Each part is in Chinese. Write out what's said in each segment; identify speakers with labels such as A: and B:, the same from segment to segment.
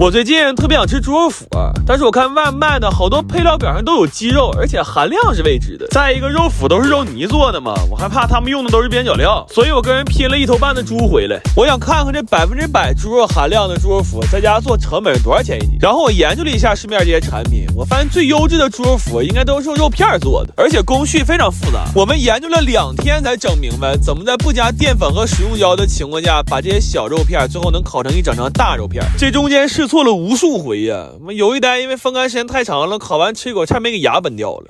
A: 我最近特别想吃猪肉脯，但是我看外卖的好多配料表上都有鸡肉，而且含量是未知的。再一个，肉脯都是肉泥做的嘛，我还怕他们用的都是边角料，所以我跟人拼了1头半的猪回来。我想看看这100%猪肉含量的猪肉脯在家做成本是多少钱一斤。然后我研究了一下市面这些产品，我发现最优质的猪肉脯应该都是用肉片做的，而且工序非常复杂。我们研究了2天才整明白怎么在不加淀粉和食用胶的情况下，把这些小肉片最后能烤成一整张大肉片。这中间试错了无数回呀，有一单因为风干时间太长了，烤完吃一口差点没给牙崩掉了。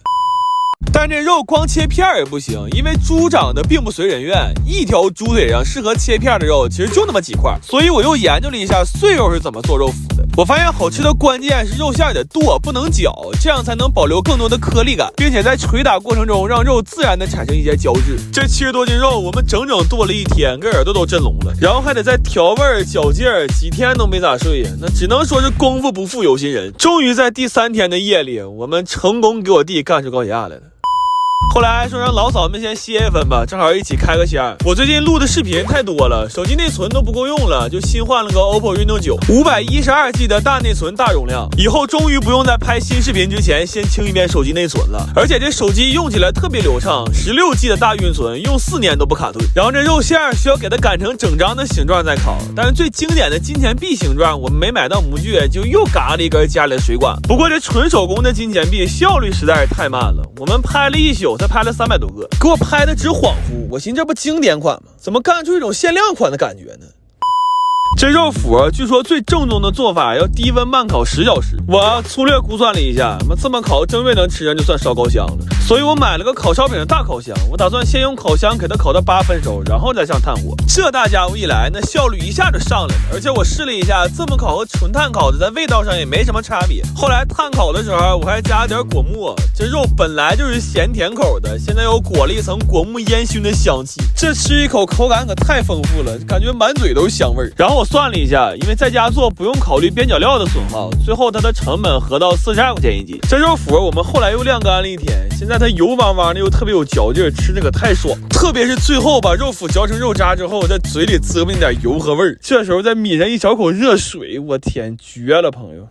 A: 但这肉光切片也不行，因为猪长得并不随人愿，一条猪腿上适合切片的肉其实就那么几块，所以我又研究了一下碎肉是怎么做肉脯的。我发现好吃的关键是肉馅得剁，不能绞，这样才能保留更多的颗粒感，并且在捶打过程中让肉自然的产生一些胶质。这70多斤肉我们整整剁了1天，给耳朵都震聋了，然后还得再调味绞劲儿，几天都没咋睡呀，那只能说是功夫不负有心人。终于在第3天的夜里，我们成功给我弟干出高血压来了。后来说让老嫂们先歇一分吧，正好一起开个箱。我最近录的视频太多了，手机内存都不够用了，就新换了个 OPPO Reno 9，512G 的大内存大容量，以后终于不用在拍新视频之前先清一遍手机内存了。而且这手机用起来特别流畅，16G 的大运存，用4年都不卡顿。然后这肉馅需要给它擀成整张的形状再烤，但是最经典的金钱币形状我们没买到模具，就又嘎了一根家里的水管。不过这纯手工的金钱币效率实在是太慢了，我们拍了1宿才拍了300多个，给我拍的直恍惚。我寻思这不经典款吗？怎么干出一种限量款的感觉呢？这肉脯据说最正宗的做法要低温慢烤10小时，我粗略估算了一下，这么烤正月能吃上就算烧高香了。所以我买了个烤烧饼的大烤箱，我打算先用烤箱给它烤到8分熟，然后再上炭火。这大家伙一来，那效率一下就上来了。而且我试了一下，这么烤和纯炭烤的在味道上也没什么差别。后来炭烤的时候我还加了点果木，这肉本来就是咸甜口的，现在又裹了一层果木烟熏的香气，这吃一口口感可太丰富了，感觉满嘴都是香味。然后我算了一下，因为在家做不用考虑边角料的损耗，最后它的成本合到42块钱一斤。这肉脯我们后来又晾干了1天，现在它油汪汪的又特别有嚼劲，吃这可太爽。特别是最后把肉脯嚼成肉渣之后，在嘴里嘬吧点油和味儿，这时候再抿上一小口热水，我天，绝了朋友。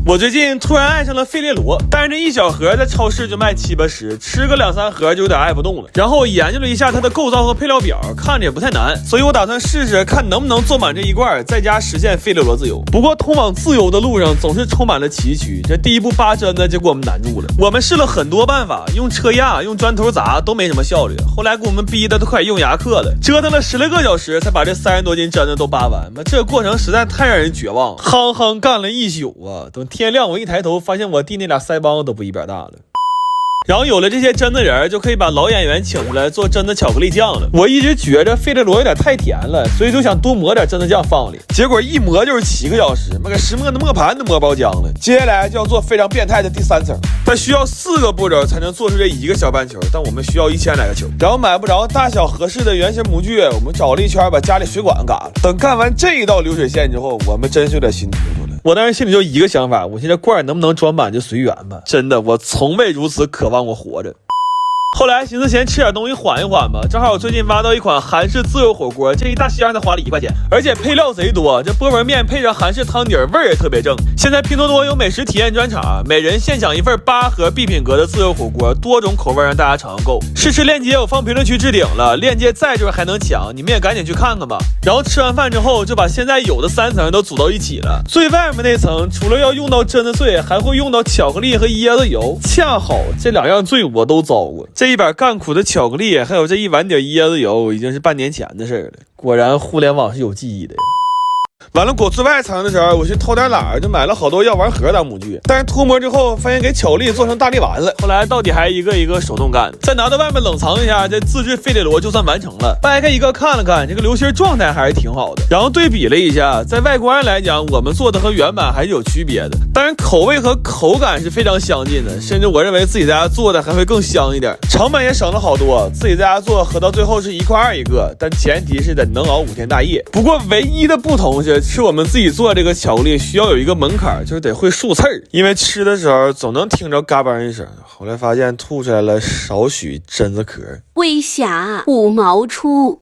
A: 我最近突然爱上了费列罗，但是这一小盒在超市就卖7、80，吃个2、3盒就有点爱不动了。然后我研究了一下它的构造和配料表，看着也不太难，所以我打算试试看能不能做满这一罐，在家实现费列罗自由。不过通往自由的路上总是充满了崎岖，这第一步拔针呢就给我们难住了。我们试了很多办法，用车压、用砖头砸都没什么效率，后来给我们逼的都快用牙刻了，折腾了10来个小时才把这30多斤针子都拔完。这个过程实在太让人绝望，夯夯干了1宿啊！等天亮我一抬头发现我弟那俩腮帮子都不一边大了。然后有了这些榛子仁，就可以把老演员请出来做榛子巧克力酱了。我一直觉着费列罗有点太甜了，所以就想多磨点榛子酱放里，结果一磨就是7个小时，给石磨的磨盘都磨包浆了。接下来就要做非常变态的第3层，它需要4个步骤才能做出这1个小半球，但我们需要1000来个球。然后买不着大小合适的圆形模具，我们找了一圈把家里水管嘎了。等干完这一道流水线之后，我们真是有点心突突了。我当时心里就一个想法，我现在罐能不能装满就随缘吧。真的，我从未如此渴望我活着。后来寻思先吃点东西缓一缓吧，正好我最近挖到一款韩式自由火锅，这一大箱才花了1块钱，而且配料贼多，这波纹面配上韩式汤底，味儿也特别正。现在拼多多有美食体验专场，每人现抢1份8盒必品阁的自由火锅，多种口味让大家尝购。试吃链接我放评论区置顶了，链接在这还能抢，你们也赶紧去看看吧。然后吃完饭之后就把现在有的3层都组到一起了，最外面那层除了要用到榛子碎，还会用到巧克力和椰子油，恰好这2样罪我都遭过。这一把干苦的巧克力还有这一碗底椰子油已经是半年前的事了，果然互联网是有记忆的。完了裹最外层的时候，我去偷点懒，就买了好多药丸盒当模具，但是脱模之后发现给巧克力做成大力丸了，后来到底还一个一个手动干，再拿到外面冷藏一下，这自制费列罗就算完成了。掰开一个看了看，这个流心状态还是挺好的，然后对比了一下，在外观来讲我们做的和原版还是有区别的，当然口味和口感是非常相近的，甚至我认为自己在家做的还会更香一点，成本也省了好多，自己在家做合到最后是1块2一个，但前提是得能熬5天大夜。不过唯一的不同是吃我们自己做这个巧克力需要有一个门槛，就是得会漱刺儿，因为吃的时候总能听着嘎嘣一声，后来发现吐出来了少许榛子壳。
B: 微霞5毛出。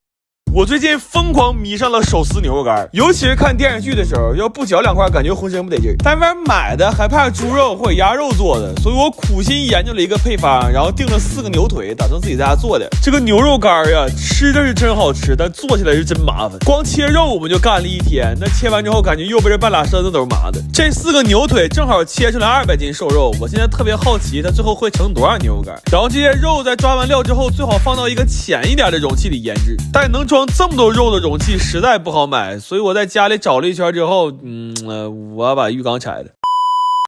A: 我最近疯狂迷上了手撕牛肉干，尤其是看电视剧的时候，要不嚼两块感觉浑身不得劲儿。但外面买的还怕猪肉或者鸭肉做的，所以我苦心研究了一个配方，然后订了4个牛腿，打算自己在家做的。这个牛肉干呀，吃着是真好吃，但做起来是真麻烦。光切肉我们就干了1天，那切完之后感觉右边半拉身子都是麻的。这4个牛腿正好切出来200斤瘦肉，我现在特别好奇它最后会成多少牛肉干。然后这些肉在抓完料之后，最好放到一个浅一点的容器里腌制，但能装这么多肉的容器实在不好买，所以我在家里找了一圈之后，我把浴缸拆了。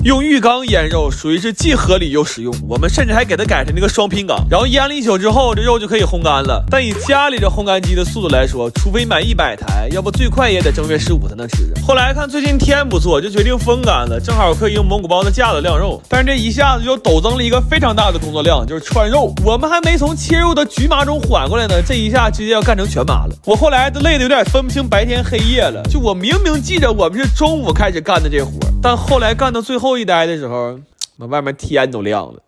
A: 用浴缸腌肉属于是既合理又实用，我们甚至还给它改成那个双拼缸，然后腌了1宿之后，这肉就可以烘干了。但以家里的烘干机的速度来说，除非买100台，要不最快也得正月15才能吃着。后来看最近天不错，就决定风干了，正好可以用蒙古包的架子晾肉。但是这一下子就陡增了一个非常大的工作量，就是串肉。我们还没从切肉的局麻中缓过来呢，这一下直接要干成全麻了。我后来都累得有点分不清白天黑夜了，就我明明记着我们是中午开始干的这活，但后来干到最后一代的时候，外面天都亮了。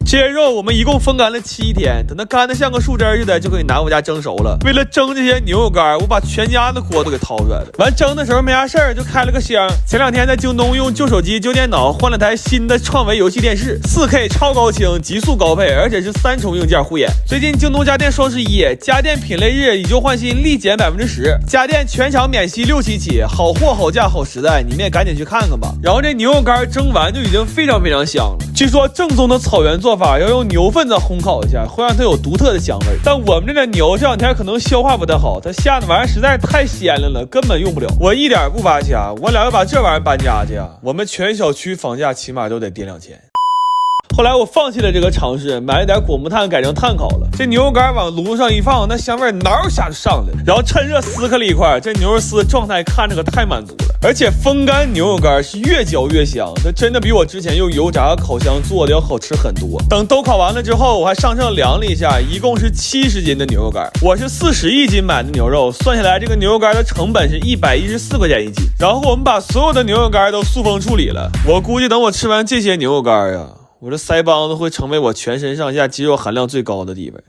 A: 这些肉我们一共风干了7天，等它干得像个树枝似的，就可以拿回家蒸熟了。为了蒸这些牛肉干，我把全家的锅都给掏出来了。完蒸的时候没啥事儿，就开了个箱。前2天在京东用旧手机旧电脑换了台新的创维游戏电视， 4K 超高清极速高配，而且是3重硬件护眼。最近京东家电双11，家电品类日以旧换新，立减10%，家电全场免息6期起，好货好价好实在，你们也赶紧去看看吧。然后这牛肉干蒸完就已经非常非常香了，据说正宗的草原做法要用牛粪子烘烤一下，会让它有独特的香味。但我们这个牛这2天可能消化不太好，它下的玩意儿实在太鲜亮了，根本用不了。我一点不扒瞎，我俩要把这玩意儿搬家去啊，我们全小区房价起码都得跌2000。后来我放弃了这个尝试，买了点果木炭改成炭烤了。这牛肉干往炉上一放，那香味挠一下就上来了，然后趁热撕开了一块，这牛肉丝状态看着可太满足了。而且风干牛肉干是越嚼越香，它真的比我之前用油炸烤箱做的要好吃很多。等都烤完了之后，我还上秤量了一下，一共是70斤的牛肉干，我是41斤买的牛肉，算下来这个牛肉干的成本是114块钱1斤。然后我们把所有的牛肉干都塑封处理了，我估计等我吃完这些牛肉干呀，我这腮帮子会成为我全身上下肌肉含量最高的地方。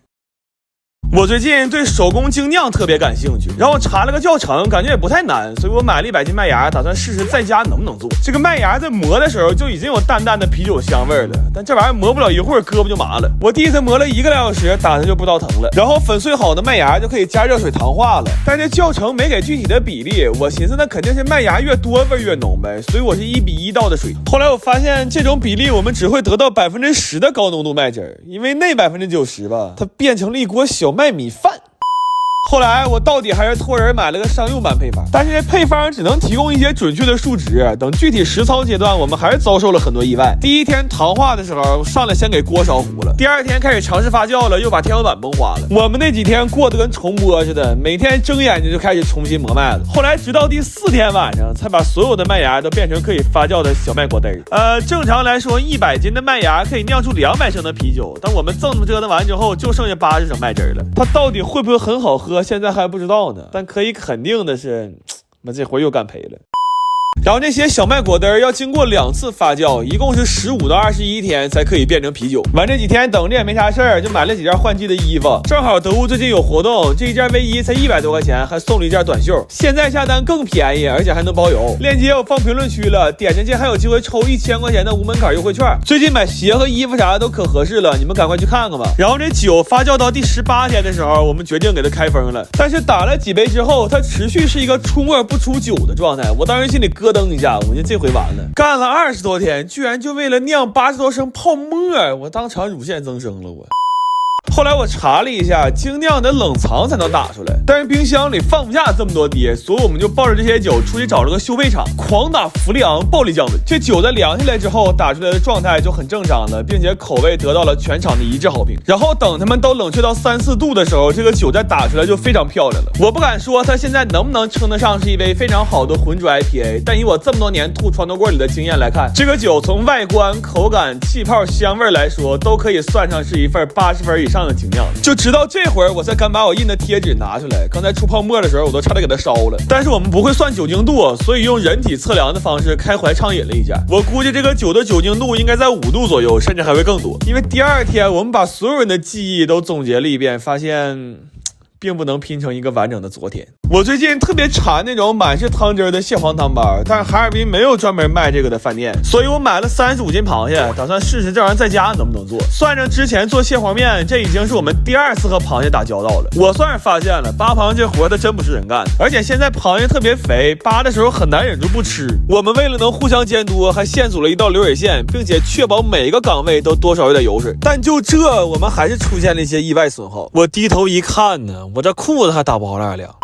A: 我最近对手工精酿特别感兴趣，然后我查了个教程，感觉也不太难，所以我买了100斤麦芽，打算试试在家能不能做。这个麦芽在磨的时候就已经有淡淡的啤酒香味了，但这玩意儿磨不了一会儿胳膊就麻了。我第一次磨了1个来小时，打它就不知道疼了。然后粉碎好的麦芽就可以加热水糖化了，但这教程没给具体的比例，我寻思那肯定是麦芽越多味越浓呗，所以我是1:1倒的水。后来我发现这种比例我们只会得到10%的高浓度麦汁，因为那90%吧，它变成了一锅小麦米饭。后来我到底还是托人买了个商用版配方，但是这配方只能提供一些准确的数值，等具体实操阶段我们还是遭受了很多意外。第1天糖化的时候上来先给锅烧糊了，第2天开始尝试发酵了，又把天花板崩花了。我们那几天过得跟重播似的，每天睁眼睛就开始重新磨麦子。后来直到第4天晚上才把所有的麦芽都变成可以发酵的小麦果汁。正常来说100斤的麦芽可以酿出200升的啤酒，但我们这么折腾完之后就剩下80升麦汁了。它到底会不会很好喝，现在还不知道呢，但可以肯定的是，我这回又干赔了。然后这些小麦果汁要经过2次发酵，一共是15到21天才可以变成啤酒。完这几天等着也没啥事儿，就买了几件换季的衣服。正好得物最近有活动，这一件卫衣才100多块钱，还送了一件短袖。现在下单更便宜，而且还能包邮。链接我放评论区了，点进去还有机会抽1000块钱的无门槛优惠券。最近买鞋和衣服啥的都可合适了，你们赶快去看看吧。然后这酒发酵到第18天的时候，我们决定给它开封了。但是打了几杯之后，它持续是一个出沫不出酒的状态。我当时心里咯噔一下，我觉得这回完了，干了20多天，居然就为了酿80多升泡沫，我当场乳腺增生了我。后来我查了一下，精酿得冷藏才能打出来，但是冰箱里放不下这么多碟，所以我们就抱着这些酒出去找了个修配厂，狂打氟利昂暴力降温。这酒在凉下来之后打出来的状态就很正常了，并且口味得到了全场的一致好评。然后等他们都冷却到3、4度的时候，这个酒再打出来就非常漂亮了。我不敢说它现在能不能称得上是一杯非常好的浑浊 IPA， 但以我这么多年吐床头柜里的经验来看，这个酒从外观、口感、气泡、香味来说，都可以算上是一份80分以上的精酿。就直到这会儿我才敢把我印的贴纸拿出来，刚才出泡沫的时候我都差点给它烧了。但是我们不会算酒精度，所以用人体测量的方式开怀畅饮了一下。我估计这个酒的酒精度应该在5度左右，甚至还会更多。因为第2天我们把所有人的记忆都总结了一遍，发现并不能拼成一个完整的昨天。我最近特别馋那种满是汤汁的蟹黄汤包，但是哈尔滨没有专门卖这个的饭店，所以我买了35斤螃蟹，打算试试这玩意儿在家能不能做。算上之前做蟹黄面，这已经是我们第2次和螃蟹打交道了。我算是发现了，扒螃蟹这活它真不是人干的，而且现在螃蟹特别肥，扒的时候很难忍住不吃。我们为了能互相监督，还线组了一道流水线，并且确保每一个岗位都多少有点油水。但就这，我们还是出现了一些意外损耗。我低头一看呢，我这裤子还打包了2两。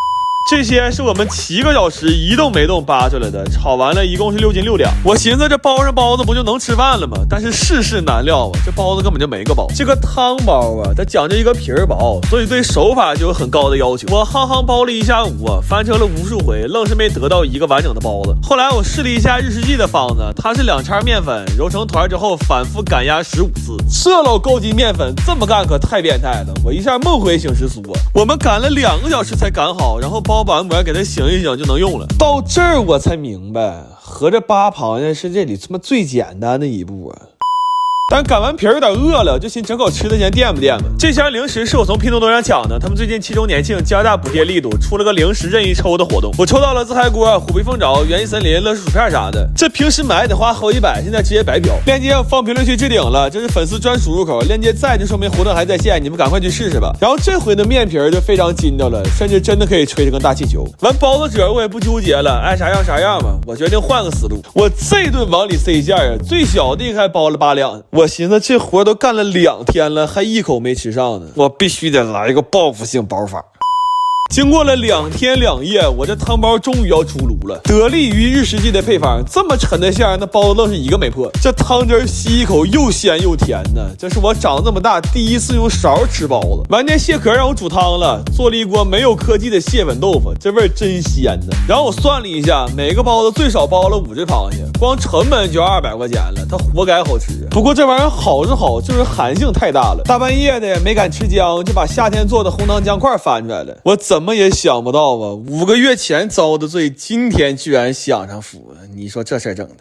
A: 这些是我们7个小时一动没动扒出来的，炒完了一共是6斤6两。我寻思这包上包子不就能吃饭了吗？但是世事难料啊，这包子根本就没个包。这个汤包啊，它讲究一个皮儿薄，所以对手法就有很高的要求。我夯包了一下午啊，翻车了无数回，愣是没得到一个完整的包子。后来我试了一下日式记的方子，它是2叉面粉揉成团之后反复擀压15次。这老高级面粉这么干可太变态了，我一下梦回醒时苏啊！我们擀了2个小时才擀好，然后包完膜给它醒一醒就能用了。到这儿我才明白，合着扒螃蟹是这里他妈最简单的一步啊！但擀完皮儿有点饿了，就寻整口吃的先垫吧垫吧。这箱零食是我从拼多多上抢的，他们最近7周年庆加大补贴力度，出了个零食任意抽的活动。我抽到了自嗨锅、虎皮凤爪、元气森林、乐事薯片啥的。这平时买得花好几百，现在直接白嫖。链接放评论区置顶了，这是粉丝专属入口，链接在就说明活动还在线，你们赶快去试试吧。然后这回的面皮儿就非常筋道了，甚至真的可以吹成个大气球。完包子褶我也不纠结了，爱啥样啥样吧。我决定换个思路，我这顿往里塞馅儿，最小的还包了8两。我寻思这活都干了2天了，还一口没吃上呢，我必须得来一个报复性包法。经过了2天2夜，我这汤包终于要出炉了。得力于日式记的配方，这么沉的馅儿，那包子愣是一个没破。这汤汁吸一口又鲜又甜的，这是我长这么大第一次用勺吃包子。完这蟹壳让我煮汤了，做了一锅没有科技的蟹粉豆腐，这味儿真鲜呢。然后我算了一下，每个包子最少包了5只螃蟹，光成本就200块钱了，它活该好吃。不过这玩意儿好是好，就是寒性太大了，大半夜的也没敢吃姜，就把夏天做的红糖姜块翻出来了。我怎么也想不到啊，5个月前遭的罪，今天居然享上福了。你说这事儿整的。